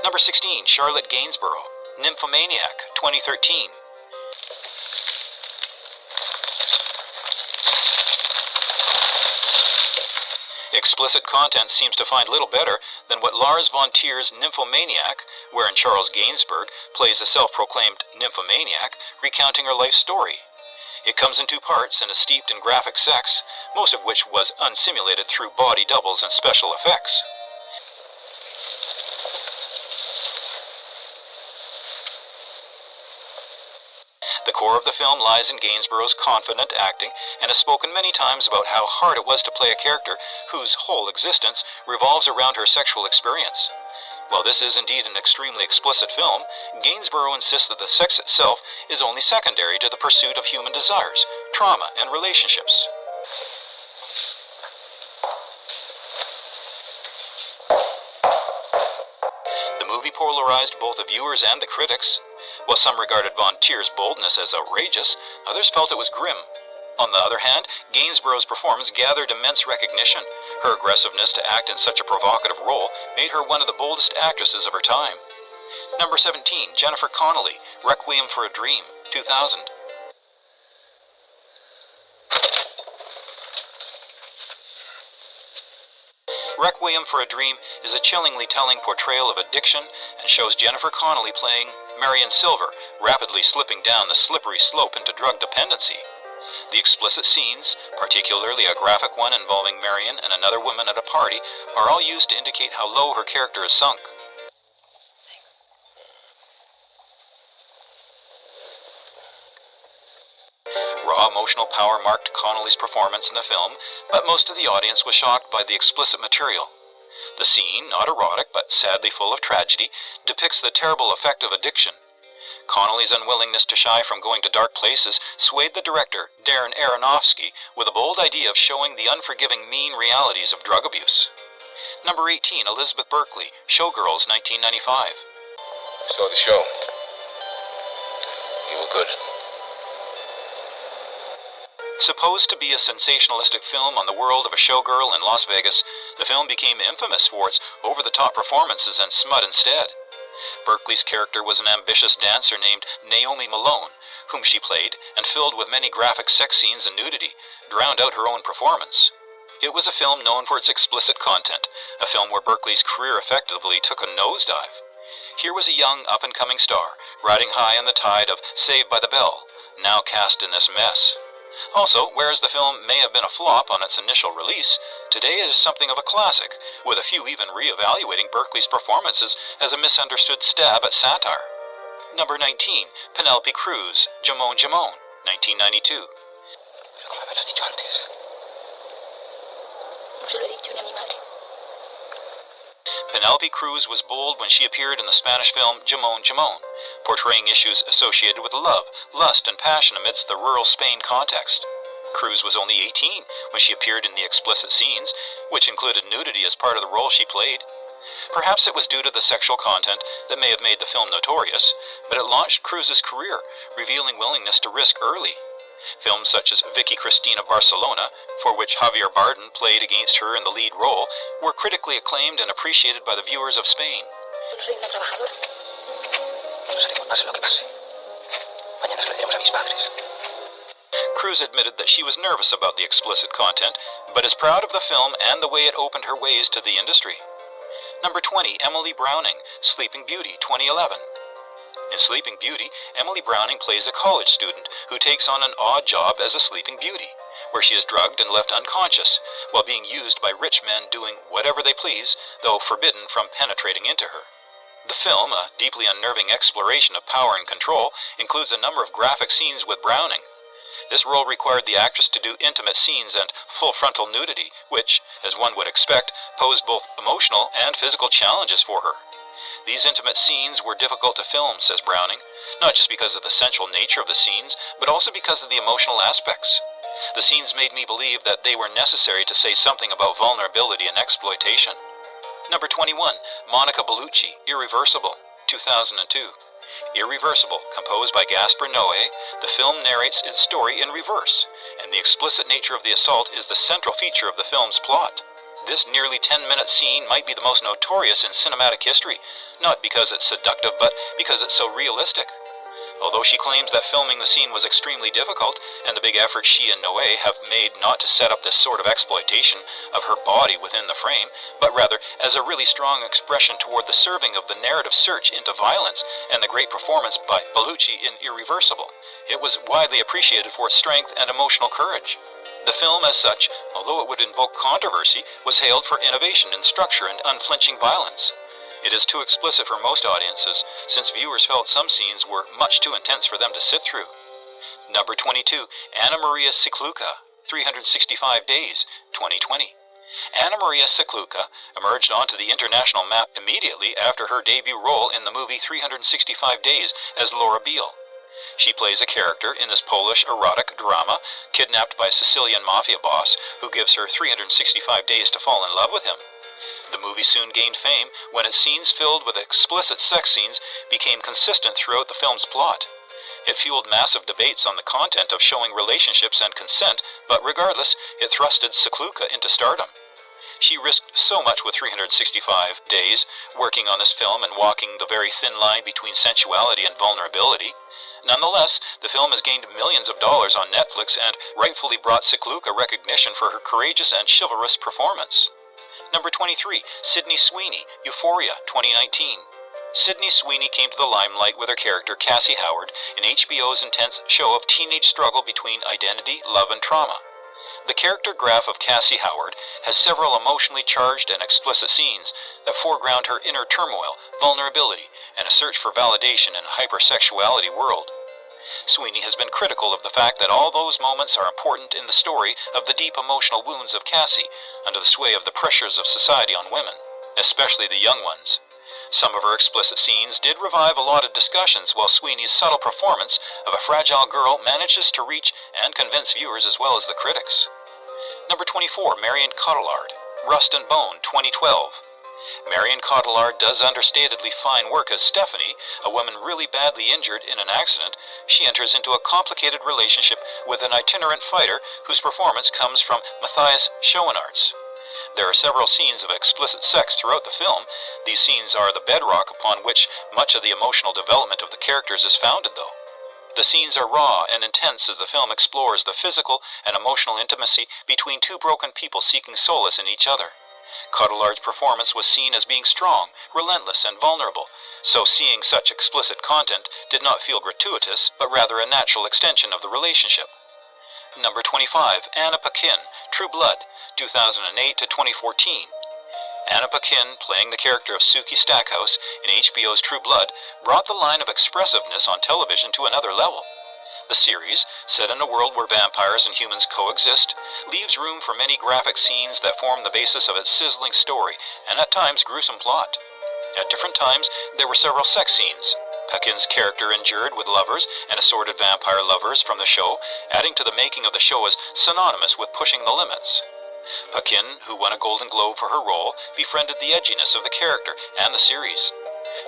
Number 16, Charlotte Gainsborough, Nymphomaniac, 2013. Explicit content seems to find little better than what Lars von Trier's Nymphomaniac, wherein Charles Gainsbourg plays a self-proclaimed nymphomaniac recounting her life story. It comes in two parts and is steeped in graphic sex, most of which was unsimulated through body doubles and special effects. The core of the film lies in Gainsborough's confident acting and has spoken many times about how hard it was to play a character whose whole existence revolves around her sexual experience. While this is indeed an extremely explicit film, Gainsborough insists that the sex itself is only secondary to the pursuit of human desires, trauma, and relationships. The movie polarized both the viewers and the critics. While some regarded von Trier's boldness as outrageous, others felt it was grim. On the other hand, Gainsborough's performance gathered immense recognition. Her aggressiveness to act in such a provocative role made her one of the boldest actresses of her time. Number 17, Jennifer Connelly, Requiem for a Dream, 2000. Requiem for a Dream is a chillingly telling portrayal of addiction and shows Jennifer Connelly playing Marion Silver, rapidly slipping down the slippery slope into drug dependency. The explicit scenes, particularly a graphic one involving Marion and another woman at a party, are all used to indicate how low her character is sunk. Raw emotional power marked Connelly's performance in the film, but most of the audience was shocked by the explicit material. The scene, not erotic but sadly full of tragedy, depicts the terrible effect of addiction. Connelly's unwillingness to shy from going to dark places swayed the director, Darren Aronofsky, with a bold idea of showing the unforgiving mean realities of drug abuse. Number 18, Elizabeth Berkley, Showgirls, 1995. So the show. You were good. Supposed to be a sensationalistic film on the world of a showgirl in Las Vegas, the film became infamous for its over-the-top performances and smut instead. Berkley's character was an ambitious dancer named Naomi Malone, whom she played and filled with many graphic sex scenes and nudity, drowned out her own performance. It was a film known for its explicit content, a film where Berkley's career effectively took a nosedive. Here was a young, up-and-coming star, riding high on the tide of Saved by the Bell, now cast in this mess. Also, whereas the film may have been a flop on its initial release, today it is something of a classic, with a few even re-evaluating Berkley's performances as a misunderstood stab at satire. Number 19, Penelope Cruz, Jamón Jamón, 1992. Pero como me lo has dicho antes. No se lo he dicho ni a mi madre. Penelope Cruz was bold when she appeared in the Spanish film Jamón Jamón, portraying issues associated with love, lust, and passion amidst the rural Spain context. Cruz was only 18 when she appeared in the explicit scenes, which included nudity as part of the role she played. Perhaps it was due to the sexual content that may have made the film notorious, but it launched Cruz's career, revealing willingness to risk early. Films such as Vicky Cristina Barcelona, for which Javier Bardem played against her in the lead role, were critically acclaimed and appreciated by the viewers of Spain. Soy una trabajadora. Nos haremos pase lo que pase. Mañana se lo diremos a mis padres. Cruz admitted that she was nervous about the explicit content, but is proud of the film and the way it opened her ways to the industry. Number 20, Emily Browning, Sleeping Beauty, 2011. In Sleeping Beauty, Emily Browning plays a college student who takes on an odd job as a sleeping beauty, where she is drugged and left unconscious, while being used by rich men doing whatever they please, though forbidden from penetrating into her. The film, a deeply unnerving exploration of power and control, includes a number of graphic scenes with Browning. This role required the actress to do intimate scenes and full frontal nudity, which, as one would expect, posed both emotional and physical challenges for her. These intimate scenes were difficult to film, says Browning, not just because of the sensual nature of the scenes, but also because of the emotional aspects. The scenes made me believe that they were necessary to say something about vulnerability and exploitation. Number 21, Monica Bellucci, Irreversible, 2002. Irreversible, composed by Gaspar Noé, the film narrates its story in reverse, and the explicit nature of the assault is the central feature of the film's plot. This nearly 10-minute scene might be the most notorious in cinematic history, not because it's seductive, but because it's so realistic. Although she claims that filming the scene was extremely difficult, and the big effort she and Noe have made not to set up this sort of exploitation of her body within the frame, but rather as a really strong expression toward the serving of the narrative search into violence and the great performance by Bellucci in Irreversible, it was widely appreciated for its strength and emotional courage. The film as such, although it would invoke controversy, was hailed for innovation in structure and unflinching violence. It is too explicit for most audiences, since viewers felt some scenes were much too intense for them to sit through. Number 22, Anna Maria Cicluca, 365 Days, 2020. Anna Maria Cicluca emerged onto the international map immediately after her debut role in the movie 365 Days as Laura Beale. She plays a character in this Polish erotic drama, kidnapped by a Sicilian mafia boss who gives her 365 days to fall in love with him. The movie soon gained fame when its scenes filled with explicit sex scenes became consistent throughout the film's plot. It fueled massive debates on the content of showing relationships and consent, but regardless, it thrusted Cicluca into stardom. She risked so much with 365 Days, working on this film and walking the very thin line between sensuality and vulnerability. Nonetheless, the film has gained millions of dollars on Netflix and rightfully brought Cicluca recognition for her courageous and chivalrous performance. Number 23, Sydney Sweeney, Euphoria, 2019. Sydney Sweeney came to the limelight with her character Cassie Howard in HBO's intense show of teenage struggle between identity, love, and trauma. The character graph of Cassie Howard has several emotionally charged and explicit scenes that foreground her inner turmoil, vulnerability, and a search for validation in a hypersexuality world. Sweeney has been critical of the fact that all those moments are important in the story of the deep emotional wounds of Cassie under the sway of the pressures of society on women, especially the young ones. Some of her explicit scenes did revive a lot of discussions, while Sweeney's subtle performance of a fragile girl manages to reach and convince viewers as well as the critics. Number 24, Marion Cotillard, Rust and Bone, 2012. Marion Cotillard does understatedly fine work as Stephanie, a woman really badly injured in an accident. She enters into a complicated relationship with an itinerant fighter whose performance comes from Matthias Schoenaerts. There are several scenes of explicit sex throughout the film. These scenes are the bedrock upon which much of the emotional development of the characters is founded, though. The scenes are raw and intense as the film explores the physical and emotional intimacy between two broken people seeking solace in each other. Cotillard's performance was seen as being strong, relentless, and vulnerable, so seeing such explicit content did not feel gratuitous, but rather a natural extension of the relationship. Number 25, Anna Paquin, True Blood, 2008 to 2014. Anna Paquin, playing the character of Suki Stackhouse in HBO's True Blood, brought the line of expressiveness on television to another level. The series, set in a world where vampires and humans coexist, leaves room for many graphic scenes that form the basis of its sizzling story and at times gruesome plot. At different times, there were several sex scenes. Paquin's character endured with lovers and assorted vampire lovers from the show, adding to the making of the show as synonymous with pushing the limits. Paquin, who won a Golden Globe for her role, befriended the edginess of the character and the series.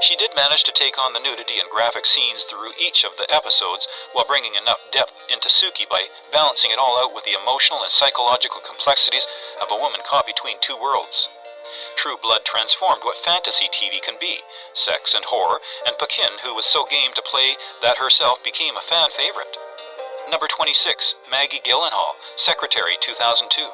She did manage to take on the nudity and graphic scenes through each of the episodes while bringing enough depth into Suki by balancing it all out with the emotional and psychological complexities of a woman caught between two worlds. True Blood transformed what fantasy TV can be, sex and horror, and Paquin, who was so game to play that herself, became a fan favorite. Number 26, Maggie Gyllenhaal, Secretary, 2002.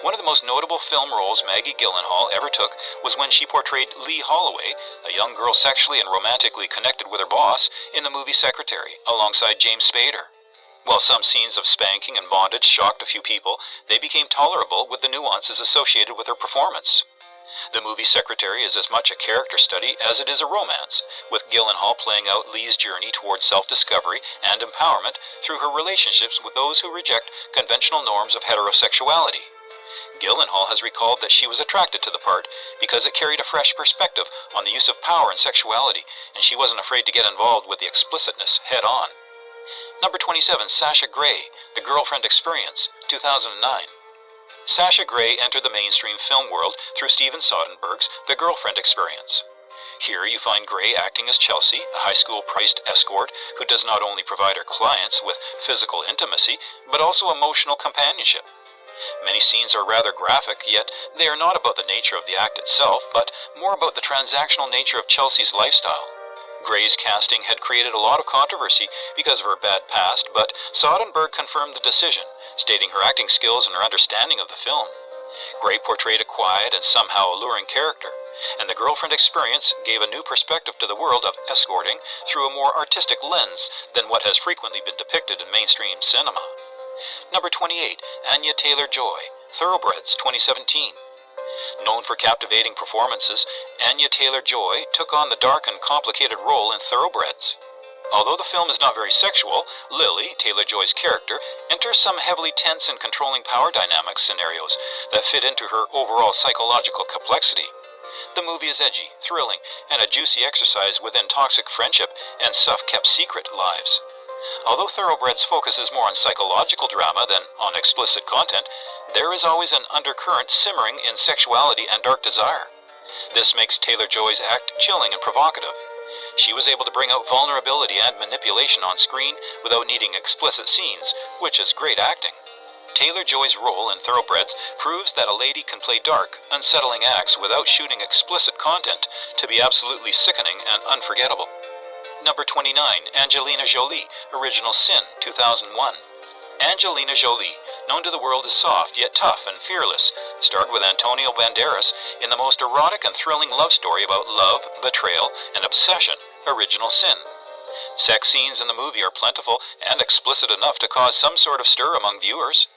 One of the most notable film roles Maggie Gyllenhaal ever took was when she portrayed Lee Holloway, a young girl sexually and romantically connected with her boss, in the movie Secretary, alongside James Spader. While some scenes of spanking and bondage shocked a few people, they became tolerable with the nuances associated with her performance. The movie Secretary is as much a character study as it is a romance, with Gyllenhaal playing out Lee's journey towards self-discovery and empowerment through her relationships with those who reject conventional norms of heterosexuality. Gyllenhaal has recalled that she was attracted to the part because it carried a fresh perspective on the use of power and sexuality, and she wasn't afraid to get involved with the explicitness head-on. Number 27, Sasha Grey, The Girlfriend Experience, 2009. Sasha Grey entered the mainstream film world through Steven Soderbergh's The Girlfriend Experience. Here you find Grey acting as Chelsea, a high school priced escort who does not only provide her clients with physical intimacy, but also emotional companionship. Many scenes are rather graphic, yet they are not about the nature of the act itself, but more about the transactional nature of Chelsea's lifestyle. Gray's casting had created a lot of controversy because of her bad past, but Soderbergh confirmed the decision, stating her acting skills and her understanding of the film. Gray portrayed a quiet and somehow alluring character, and the girlfriend experience gave a new perspective to the world of escorting through a more artistic lens than what has frequently been depicted in mainstream cinema. Number 28, Anya Taylor-Joy, Thoroughbreds 2017. Known for captivating performances, Anya Taylor-Joy took on the dark and complicated role in Thoroughbreds. Although the film is not very sexual, Lily, Taylor-Joy's character, enters some heavily tense and controlling power dynamics scenarios that fit into her overall psychological complexity. The movie is edgy, thrilling, and a juicy exercise within toxic friendship and stuff-kept-secret lives. Although Thoroughbreds focuses more on psychological drama than on explicit content, there is always an undercurrent simmering in sexuality and dark desire. This makes Taylor-Joy's act chilling and provocative. She was able to bring out vulnerability and manipulation on screen without needing explicit scenes, which is great acting. Taylor-Joy's role in Thoroughbreds proves that a lady can play dark, unsettling acts without shooting explicit content to be absolutely sickening and unforgettable. Number 29, Angelina Jolie, Original Sin, 2001. Angelina Jolie, known to the world as soft yet tough and fearless, starred with Antonio Banderas in the most erotic and thrilling love story about love, betrayal, and obsession, Original Sin. Sex scenes in the movie are plentiful and explicit enough to cause some sort of stir among viewers.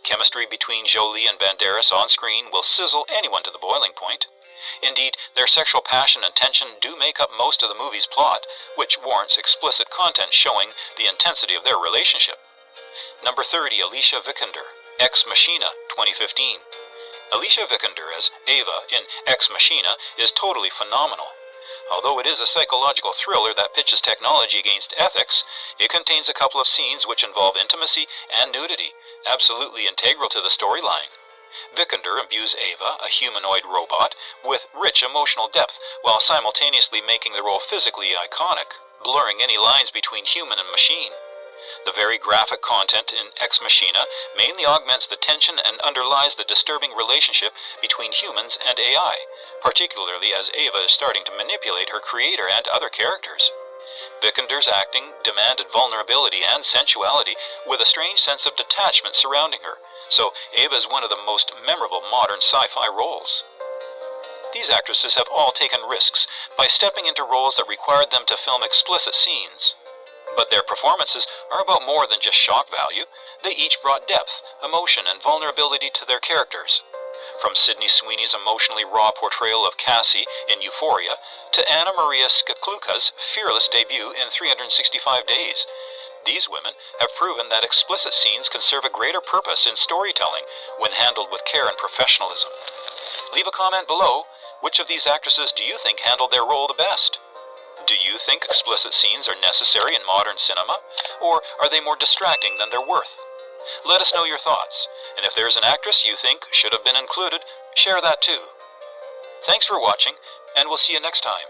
Chemistry between Jolie and Banderas on screen will sizzle anyone to the boiling point. Indeed, their sexual passion and tension do make up most of the movie's plot, which warrants explicit content showing the intensity of their relationship. Number 30, Alicia Vikander, Ex Machina, 2015. Alicia Vikander as Ava in Ex Machina is totally phenomenal. Although it is a psychological thriller that pitches technology against ethics, it contains a couple of scenes which involve intimacy and nudity, absolutely integral to the storyline. Vikander imbues Ava, a humanoid robot, with rich emotional depth while simultaneously making the role physically iconic, blurring any lines between human and machine. The very graphic content in Ex Machina mainly augments the tension and underlies the disturbing relationship between humans and AI, particularly as Ava is starting to manipulate her creator and other characters. Vikander's acting demanded vulnerability and sensuality with a strange sense of detachment surrounding her, so Ava is one of the most memorable modern sci-fi roles. These actresses have all taken risks by stepping into roles that required them to film explicit scenes. But their performances are about more than just shock value. They each brought depth, emotion, and vulnerability to their characters. From Sydney Sweeney's emotionally raw portrayal of Cassie in Euphoria to Anna Maria Skakluka's fearless debut in 365 Days, these women have proven that explicit scenes can serve a greater purpose in storytelling when handled with care and professionalism. Leave a comment below. Which of these actresses do you think handled their role the best? Do you think explicit scenes are necessary in modern cinema, or are they more distracting than they're worth? Let us know your thoughts, and if there's an actress you think should have been included, share that too. Thanks for watching, and we'll see you next time.